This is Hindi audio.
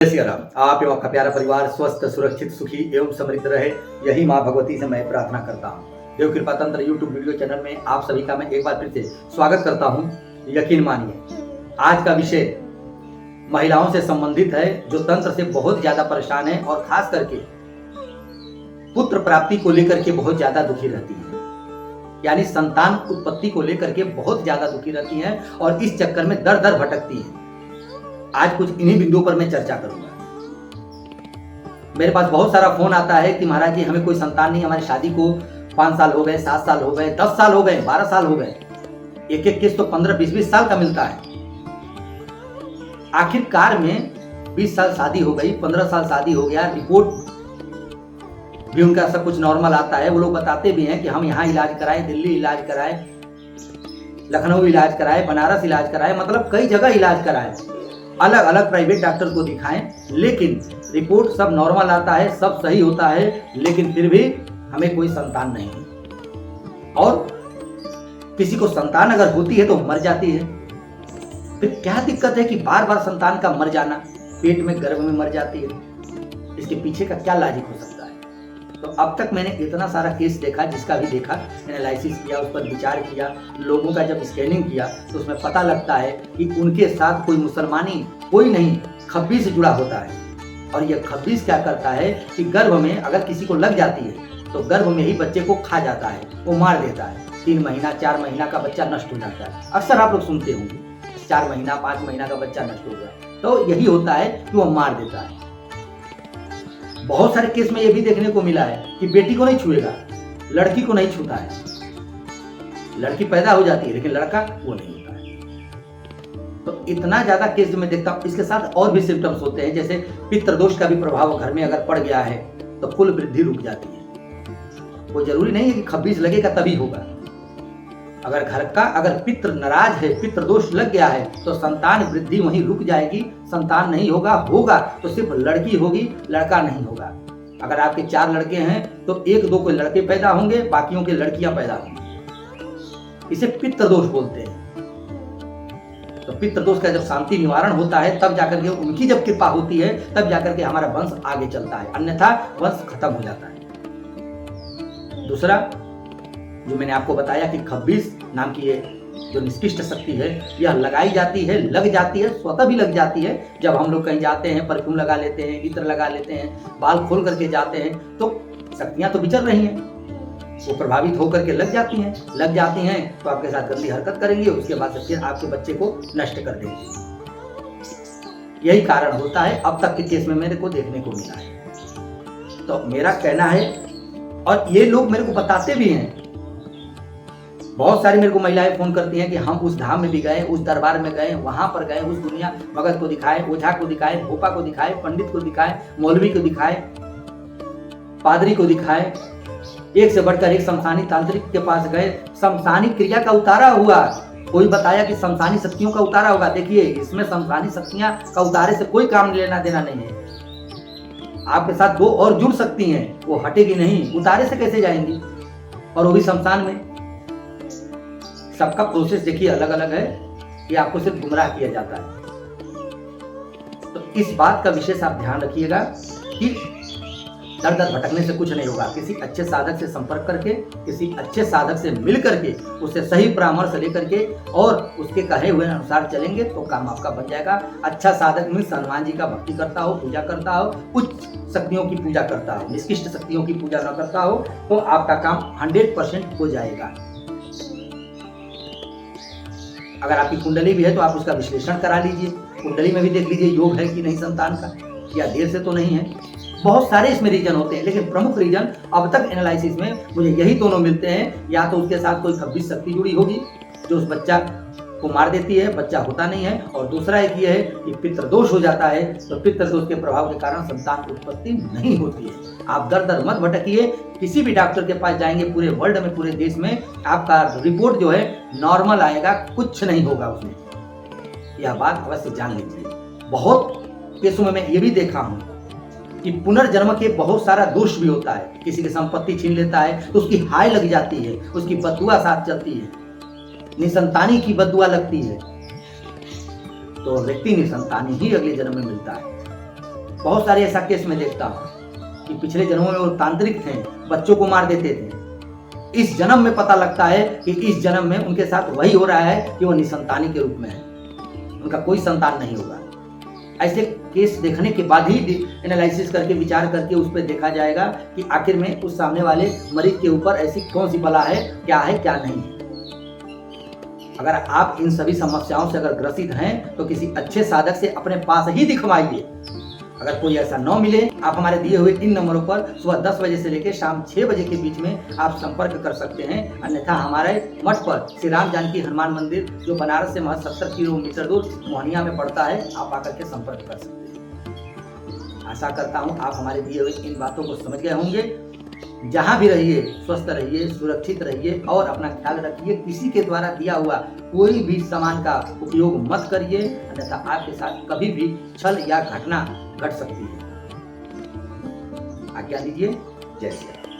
जय सिया राम। आप एवं आपका प्यारा परिवार स्वस्थ, सुरक्षित, सुखी एवं समृद्ध रहे, यही माँ भगवती से मैं प्रार्थना करता हूँ। देव कृपा तंत्र यूट्यूब वीडियो चैनल में आप सभी का मैं एक बार फिर से स्वागत करता हूँ। यकीन मानिए, आज का विषय महिलाओं से संबंधित है जो तंत्र से बहुत ज्यादा परेशान है और खास करके पुत्र प्राप्ति को लेकर के बहुत ज्यादा दुखी रहती है, यानी संतान उत्पत्ति को लेकर के बहुत ज्यादा दुखी रहती हैं और इस चक्कर में दर दर भटकती हैं। आज कुछ इन्हीं बिंदुओं पर मैं चर्चा करूंगा। मेरे पास बहुत सारा फोन आता है कि महाराज जी हमें कोई संतान नहीं, हमारी शादी को 5 साल हो गए, 7 साल हो गए, 10 साल हो गए, 12 साल हो गए, एक एक केस तो 15-20 साल का मिलता है। आखिरकार में 20 साल शादी हो गई, 15 साल शादी हो गया, रिपोर्ट भी उनका सब कुछ नॉर्मल आता है। वो लोग बताते भी हैं कि हम यहाँ इलाज कराए, दिल्ली इलाज कराए, लखनऊ इलाज कराए, बनारस इलाज कराए, मतलब कई जगह इलाज कराए, अलग अलग प्राइवेट डॉक्टर को दिखाएं, लेकिन रिपोर्ट सब नॉर्मल आता है, सब सही होता है, लेकिन फिर भी हमें कोई संतान नहीं है। और किसी को संतान अगर होती है तो मर जाती है। फिर क्या दिक्कत है कि बार बार संतान का मर जाना, पेट में गर्भ में मर जाती है, इसके पीछे का क्या लॉजिक हो सकता है? तो अब तक मैंने इतना सारा केस देखा, जिसका भी देखा, एनालिसिस किया, उस पर विचार किया, लोगों का जब स्कैनिंग किया तो उसमें पता लगता है कि उनके साथ कोई मुसलमानी कोई नहीं, खब्बीस जुड़ा होता है। और यह खब्बीस क्या करता है कि गर्भ में अगर किसी को लग जाती है तो गर्भ में ही बच्चे को खा जाता है, वो मार देता है। 3 महीना 4 महीना का बच्चा नष्ट हो जाता है। अक्सर आप लोग सुनते होंगे 4 महीना 5 महीना का बच्चा नष्ट हो गया, तो यही होता है कि वो मार देता है। बहुत सारे केस में ये भी देखने को मिला है कि बेटी को नहीं छुएगा, लड़की को नहीं छूता है, लड़की पैदा हो जाती है लेकिन लड़का वो नहीं होता है। तो इतना ज्यादा केस जो मैं देखता हूँ, इसके साथ और भी सिम्टम्स होते हैं, जैसे पितृदोष का भी प्रभाव घर में अगर पड़ गया है तो कुल वृद्धि रुक जाती है। वो जरूरी नहीं है कि खब्बीस लगेगा तभी होगा। अगर घर का अगर पितृ नाराज है, पितृदोष लग गया है, तो संतान वृद्धि वहीं रुक जाएगी, संतान नहीं होगा, होगा तो सिर्फ लड़की होगी, लड़का नहीं होगा। अगर आपके 4 लड़के हैं तो 1-2 को लड़के पैदा होंगे, बाकियों के लड़कियां पैदा होंगी। इसे पितृदोष बोलते हैं। तो पितृदोष का जब शांति निवारण होता है तब जाकर के उनकी जब कृपा होती है तब जाकर के हमारा वंश आगे चलता है, अन्यथा वंश खत्म हो जाता है। दूसरा जो मैंने आपको बताया कि खब्बीस नाम की ये जो निष्कृष्ट शक्ति है, यह लगाई जाती है, लग जाती है, स्वतः भी लग जाती है। जब हम लोग कहीं जाते हैं, परफ्यूम लगा लेते हैं, इत्र लगा लेते हैं, बाल खोल करके जाते हैं, तो शक्तियां तो विचर रही हैं, वो प्रभावित होकर के लग जाती हैं तो आपके साथ गंदी हरकत करेंगे, उसके बाद से फिर आपके बच्चे को नष्ट कर देंगे। यही कारण होता है, अब तक के केस में मेरे को देखने को मिला है। तो मेरा कहना है, और ये लोग मेरे को बताते भी हैं, बहुत सारी मेरे को महिलाएं फोन करती हैं कि हम उस धाम में भी गए, उस दरबार में गए, वहां पर गए, उस दुनिया भगत को दिखाए, ओझा को दिखाए, भोपा को दिखाए, पंडित को दिखाए, मौलवी को दिखाए, पादरी को दिखाए, एक से बढ़कर एक शमशानी तांत्रिक के पास गए, शमशानी क्रिया का उतारा हुआ। कोई बताया कि शमशानी शक्तियों का उतारा होगा। देखिए, इसमें शमशानी शक्तियां का उतारे से कोई काम लेना देना नहीं है। आपके साथ 2 और जुड़ सकती हैं, वो हटेगी नहीं, उतारे से कैसे जाएंगी, और वो भी शमशान में। सबका प्रोसेस देखिए अलग अलग है, ये आपको सिर्फ गुमराह किया जाता है। तो इस बात का विशेष आप ध्यान रखिएगा कि दर दर भटकने से कुछ नहीं होगा। किसी अच्छे साधक से संपर्क करके, किसी अच्छे साधक से मिल करके, उससे सही परामर्श लेकर के और उसके कहे हुए अनुसार चलेंगे तो काम आपका बन जाएगा। अच्छा साधक में हनुमान जी का भक्ति करता हो, पूजा करता हो, उच्च शक्तियों की पूजा करता हो, निष्कृष्ट शक्तियों की पूजा न करता हो, तो आपका काम 100% हो जाएगा। अगर आपकी कुंडली भी है तो आप उसका विश्लेषण करा लीजिए, कुंडली में भी देख लीजिए योग है कि नहीं संतान का, या देर से तो नहीं है। बहुत सारे इसमें रीजन होते हैं, लेकिन प्रमुख रीजन अब तक एनालिसिस में मुझे यही दोनों मिलते हैं। या तो उसके साथ कोई खब्बीस शक्ति जुड़ी होगी जो उस बच्चा को मार देती है, बच्चा होता नहीं है, और दूसरा एक ये है कि पितृदोष हो जाता है, तो पितृदोष के प्रभाव के कारण संतान की उत्पत्ति नहीं होती है। आप दर दर मत भटकिए, किसी भी डॉक्टर के पास जाएंगे पूरे वर्ल्ड में, पूरे देश में, आपका रिपोर्ट जो है नॉर्मल आएगा, कुछ नहीं होगा उसमें। यह बात अवश्य जान लीजिए। बहुत केसों में मैं ये भी देखा हूँ कि पुनर्जन्म के बहुत सारा दोष भी होता है। किसी की संपत्ति छीन लेता है तो उसकी हाय लग जाती है, उसकी बदुआ साथ चलती है, निसंतानी की बदुआ लगती है, तो व्यक्ति निसंतानी ही अगले जन्म में मिलता है। बहुत सारे ऐसा केस मैं देखता हूँ कि पिछले जन्मों में वो तांत्रिक थे, बच्चों को मार देते थे। इस जन्म में पता लगता है कि इस जन्म में उनके साथ वही हो रहा है कि वो निसंतानी के रूप में है, उनका कोई संतान नहीं होगा। ऐसे केस देखने के बाद ही एनालिसिस करके विचार करके उस पर देखा जाएगा कि आखिर में उस सामने वाले मरीज के ऊपर ऐसी कौन सी बला है क्या नहीं है। अगर आप इन सभी समस्याओं से अगर ग्रसित हैं तो किसी अच्छे साधक से अपने पास ही दिखवाइए। अगर कोई ऐसा न मिले, आप हमारे दिए हुए इन नंबरों पर सुबह 10 बजे से लेकर शाम 6 बजे के बीच में आप संपर्क कर सकते हैं। अन्यथा हमारे मठ पर श्री राम जानकी हनुमान मंदिर जो बनारस से महज 70 किलोमीटर दूर मोहनिया में पड़ता है, आप आकर के संपर्क कर सकते हैं। आशा करता हूँ आप हमारे दिए हुए इन बातों को समझ गए होंगे। जहाँ भी रहिए स्वस्थ रहिए, सुरक्षित रहिए और अपना ख्याल रखिए। किसी के द्वारा दिया हुआ कोई भी सामान का उपयोग मत करिए, अन्यथा आपके साथ कभी भी छल या घटना घट सकती है। आज्ञा दीजिए। जय श्री राम।